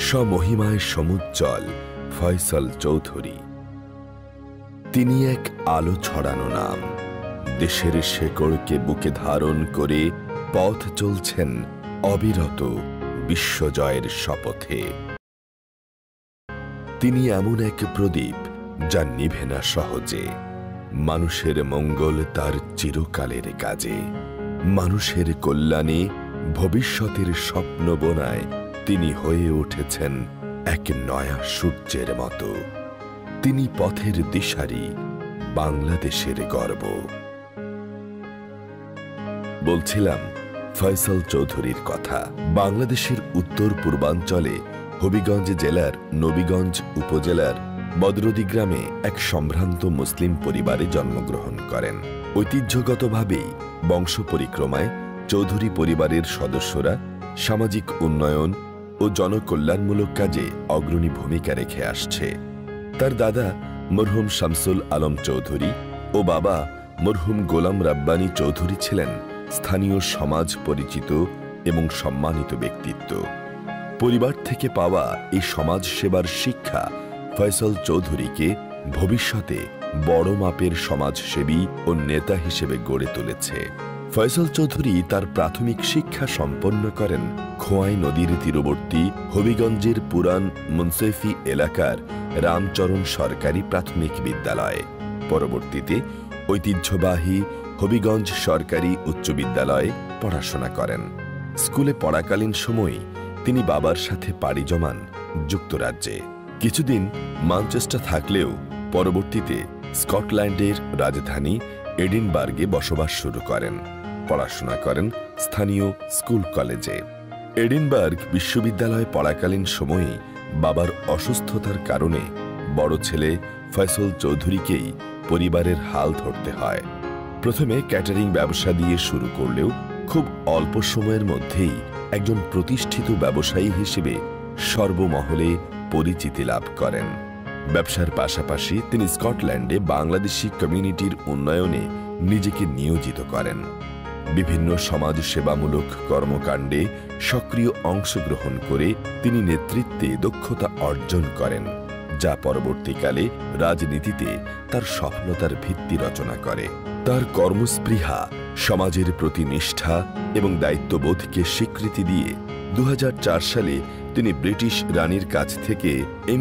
স্বমহিমায় সমুজ্জ্বল ফয়সাল চৌধুরী। তিনি এক আলো ছড়ানো নাম। দেশের শেকড়কে বুকে ধারণ করে পথ চলছেন অবিরত বিশ্বজয়ের শপথে। তিনি এমন এক প্রদীপ যা নিভে না সহজে। মানুষের মঙ্গল তার চিরকালের কাজে। মানুষের কল্যাণে ভবিষ্যতের স্বপ্ন বোনায় তিনি হয়ে উঠেছেন এক নয়া সূর্যের মতো। তিনি পথের দিশারি, বাংলাদেশের গর্ব। বলছিলাম ফয়সাল চৌধুরীর কথা। বাংলাদেশের উত্তর পূর্বাঞ্চলে হবিগঞ্জ জেলার নবীগঞ্জ উপজেলার বদরদি গ্রামে এক সম্ভ্রান্ত মুসলিম পরিবারে জন্মগ্রহণ করেন। ঐতিহ্যগতভাবেই বংশ পরিক্রমায় চৌধুরী পরিবারের সদস্যরা সামাজিক উন্নয়ন ও জনকল্যাণমূলক কাজে অগ্রণী ভূমিকা রেখে আসছে। তার দাদা মরহুম শামসুল আলম চৌধুরী ও বাবা মরহুম গোলাম রাব্বানী চৌধুরী ছিলেন স্থানীয় সমাজ পরিচিত এবং সম্মানিত ব্যক্তিত্ব। পরিবার থেকে পাওয়া এই সমাজ সেবার শিক্ষা ফয়সাল চৌধুরীকে ভবিষ্যতে বড় মাপের সমাজসেবী ও নেতা হিসেবে গড়ে তুলেছে। ফয়সাল চৌধুরী তার প্রাথমিক শিক্ষা সম্পন্ন করেন খোয়াই নদীর তীরবর্তী হবিগঞ্জের পুরান মুনসেফি এলাকার রামচরণ সরকারি প্রাথমিক বিদ্যালয়ে। পরবর্তীতে ঐতিহ্যবাহী হবিগঞ্জ সরকারি উচ্চ বিদ্যালয়ে পড়াশোনা করেন। স্কুলে পড়াকালীন সময়ে তিনি বাবার সাথে পাড়ি জমান যুক্তরাজ্যে। কিছুদিন ম্যানচেস্টার থাকলেও পরবর্তীতে স্কটল্যান্ডের রাজধানী এডিনবার্গে বসবাস শুরু করেন। পড়াশোনা করেন স্থানীয় স্কুল কলেজে। এডিনবার্গ বিশ্ববিদ্যালয়ে পড়াকালীন সময়ে বাবার অসুস্থতার কারণে বড় ছেলে ফয়সাল চৌধুরীকেই পরিবারের হাল ধরতে হয়। প্রথমে ক্যাটারিং ব্যবসা দিয়ে শুরু করলেও খুব অল্প সময়ের মধ্যেই একজন প্রতিষ্ঠিত ব্যবসায়ী হিসেবে সর্বমহলে পরিচিতি লাভ করেন। ব্যবসার পাশাপাশি তিনি স্কটল্যান্ডে বাংলাদেশি কমিউনিটির উন্নয়নে নিজেকে নিয়োজিত করেন। বিভিন্ন সমাজ সেবামূলক কর্মকাণ্ডে সক্রিয় অংশগ্রহণ করে তিনি নেতৃত্বে দক্ষতা অর্জন করেন, যা পরবর্তীকালে রাজনীতিতে তার সফলতার ভিত্তি রচনা করে। তার কর্মস্পৃহা, সমাজের প্রতি নিষ্ঠা এবং দায়িত্ববোধকে স্বীকৃতি দিয়ে 2004 সালে তিনি ব্রিটিশ রানীর কাছ থেকে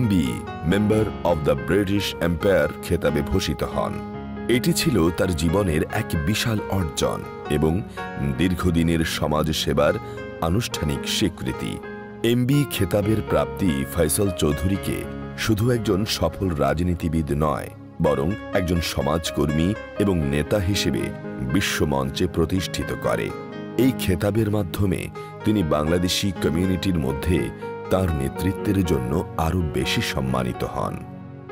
MBE member of the British empire খেতাবে ভূষিত হন। এটি ছিল তার জীবনের এক বিশাল অর্জন এবং দীর্ঘদিনের সমাজ সেবার আনুষ্ঠানিক স্বীকৃতি। MBE খেতাবের প্রাপ্তি ফয়সাল চৌধুরীকে শুধু একজন সফল রাজনীতিবিদ নয়, বরং একজন সমাজকর্মী এবং নেতা হিসেবে বিশ্বমঞ্চে প্রতিষ্ঠিত করে। এই খেতাবের মাধ্যমে তিনি বাংলাদেশি কমিউনিটির মধ্যে তার নেতৃত্বের জন্য আরও বেশি সম্মানিত হন।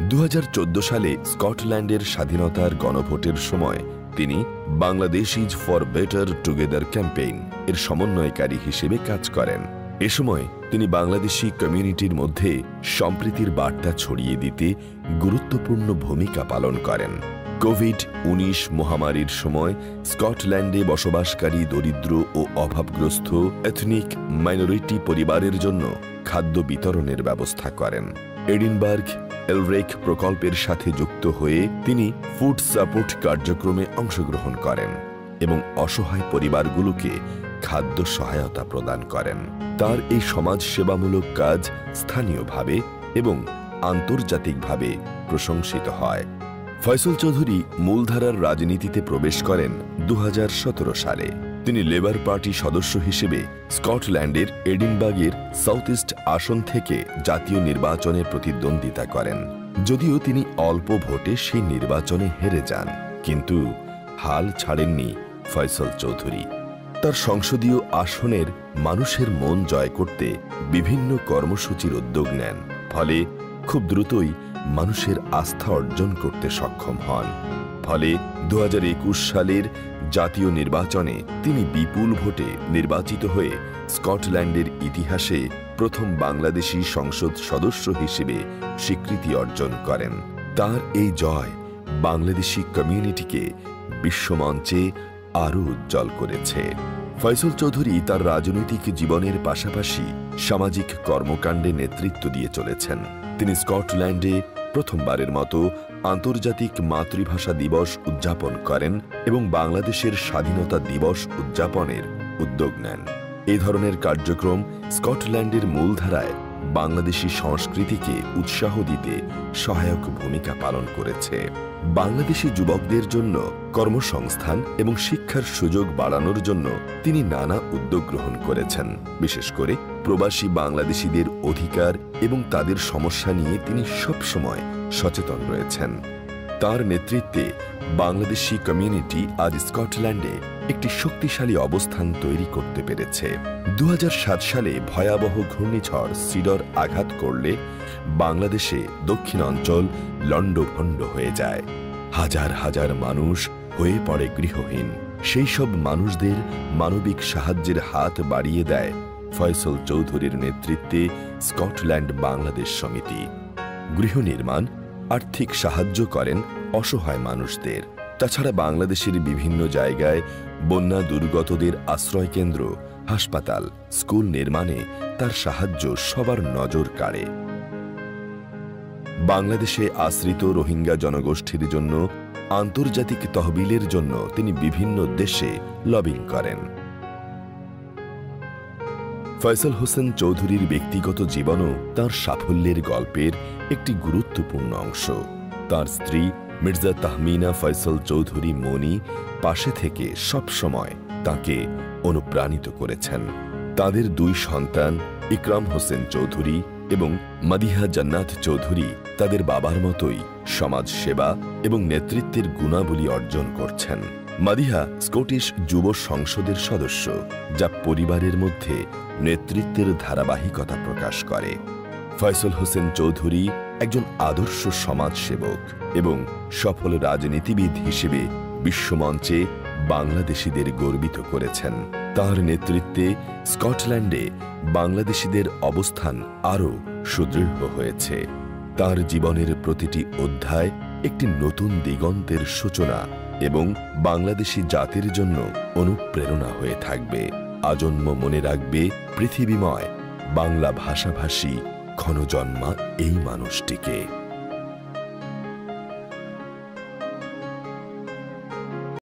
2014 সালে স্কটল্যান্ডের স্বাধীনতার গণভোটের সময় তিনি Bangladesh is for better together campaign এর সমন্বয়কারী হিসেবে কাজ করেন। এ সময় তিনি বাংলাদেশি কমিউনিটির মধ্যে সম্প্রীতির বার্তা ছড়িয়ে দিতে গুরুত্বপূর্ণ ভূমিকা পালন করেন। কোভিড-19 মহামারীর সময় স্কটল্যান্ডে বসবাসকারী দরিদ্র ও অভাবগ্রস্ত এথনিক মাইনরিটি পরিবারের জন্য খাদ্য বিতরণের ব্যবস্থা করেন। এডিনবার্গ এলরেক প্রকল্পের সাথে যুক্ত হয়ে তিনি ফুড সাপোর্ট কার্যক্রমে অংশগ্রহণ করেন এবং অসহায় পরিবারগুলোকে খাদ্য সহায়তা প্রদান করেন। তার এই সমাজ সেবামূলক কাজ স্থানীয়ভাবে এবং আন্তর্জাতিকভাবে প্রশংসিত হয়। ফয়সাল চৌধুরী মূলধারার রাজনীতিতে প্রবেশ করেন 2017 সালে। তিনি লেবার পার্টি সদস্য হিসেবে স্কটল্যান্ডের এডিনবার্গের সাউথ ইস্ট আসন থেকে জাতীয় নির্বাচনে প্রতিদ্বন্দ্বিতা করেন। যদিও তিনি অল্প ভোটে সেই নির্বাচনে হেরে যান, কিন্তু হাল ছাড়েননি ফয়সাল চৌধুরী। তার সংসদীয় আসনের মানুষের মন জয় করতে বিভিন্ন কর্মসূচির উদ্যোগ নেন, ফলে খুব দ্রুতই মানুষের আস্থা অর্জন করতে সক্ষম হন। ফলে 2021 সালের জাতীয় নির্বাচনে তিনি বিপুল ভোটে নির্বাচিত হয়ে স্কটল্যান্ডের ইতিহাসে প্রথম বাংলাদেশি সংসদ সদস্য হিসেবে স্বীকৃতি অর্জন করেন। তার এই জয় বাংলাদেশি কমিউনিটিকে বিশ্বমঞ্চে আরও উজ্জ্বল করেছে। ফয়সল চৌধুরী তার রাজনৈতিক জীবনের পাশাপাশি সামাজিক কর্মকাণ্ডে নেতৃত্ব দিয়ে চলেছেন। তিনি স্কটল্যান্ডে প্রথমবারের মতো আন্তর্জাতিক মাতৃভাষা দিবস উদযাপন করেন এবং বাংলাদেশের স্বাধীনতা দিবস উদযাপনের উদ্যোগ নেন। এই ধরনের কার্যক্রম স্কটল্যান্ডের মূলধারায় বাংলাদেশী সংস্কৃতিকে উৎসাহ দিতে সহায়ক ভূমিকা পালন করেছে। বাংলাদেশী যুবকদের জন্য কর্মসংস্থান এবং শিক্ষার সুযোগ বাড়ানোর জন্য তিনি নানা উদ্যোগ গ্রহণ করেছেন। বিশেষ করে প্রবাসী বাংলাদেশিদের অধিকার এবং তাদের সমস্যা নিয়ে তিনি সবসময় সচেতন রয়েছেন। তার নেতৃত্বে বাংলাদেশি কমিউনিটি আজ স্কটল্যান্ডে একটি শক্তিশালী অবস্থান তৈরি করতে পেরেছে। 2007 সালে ভয়াবহ ঘূর্ণিঝড় সিডর আঘাত করলে বাংলাদেশে দক্ষিণ অঞ্চল লণ্ডভণ্ড হয়ে যায়। হাজার হাজার মানুষ হয়ে পড়ে গৃহহীন। সেই সব মানুষদের মানবিক সাহায্যের হাত বাড়িয়ে দেয় ফয়সল চৌধুরীর নেতৃত্বে স্কটল্যান্ড বাংলাদেশ সমিতি। গৃহ নির্মাণ, আর্থিক সাহায্য করেন অসহায় মানুষদের। তাছাড়া বাংলাদেশের বিভিন্ন জায়গায় বন্যা দুর্গতদের আশ্রয়কেন্দ্র, হাসপাতাল, স্কুল নির্মাণে তার সাহায্য সবার নজর কাড়ে। বাংলাদেশে আশ্রিত রোহিঙ্গা জনগোষ্ঠীর জন্য আন্তর্জাতিক তহবিলের জন্য তিনি বিভিন্ন দেশে লবিং করেন। ফয়সল হোসেন চৌধুরীর ব্যক্তিগত জীবনও তার সাফল্যের গল্পের একটি গুরুত্বপূর্ণ অংশ। তার স্ত্রী মির্জা তাহমিনা ফয়সল চৌধুরী মনি পাশে থেকে সবসময় তাকে অনুপ্রাণিত করেছেন। তাদের দুই সন্তান ইকরাম হোসেন চৌধুরী এবং মাদিহা জান্নাত চৌধুরী তাদের বাবার মতোই সমাজ সেবা এবং নেতৃত্বের গুণাবলী অর্জন করছেন। মাদিহা স্কটিশ যুব সংসদের সদস্য, যা পরিবারের মধ্যে নেতৃত্বের ধারাবাহিকতা প্রকাশ করে। ফয়সল হোসেন চৌধুরী একজন আদর্শ সমাজসেবক এবং সফল রাজনীতিবিদ হিসেবে বিশ্বমঞ্চে বাংলাদেশিদের গর্বিত করেছেন। তার নেতৃত্বে স্কটল্যান্ডে বাংলাদেশিদের অবস্থান আরও সুদৃঢ় হয়েছে। তার জীবনের প্রতিটি অধ্যায় একটি নতুন দিগন্তের সূচনা এবং বাংলাদেশি জাতির জন্য অনুপ্রেরণা হয়ে থাকবে। আজন্ম মনে রাখবে পৃথিবীময় বাংলা ভাষাভাষী ক্ষণজন্মা এই মানুষটিকে।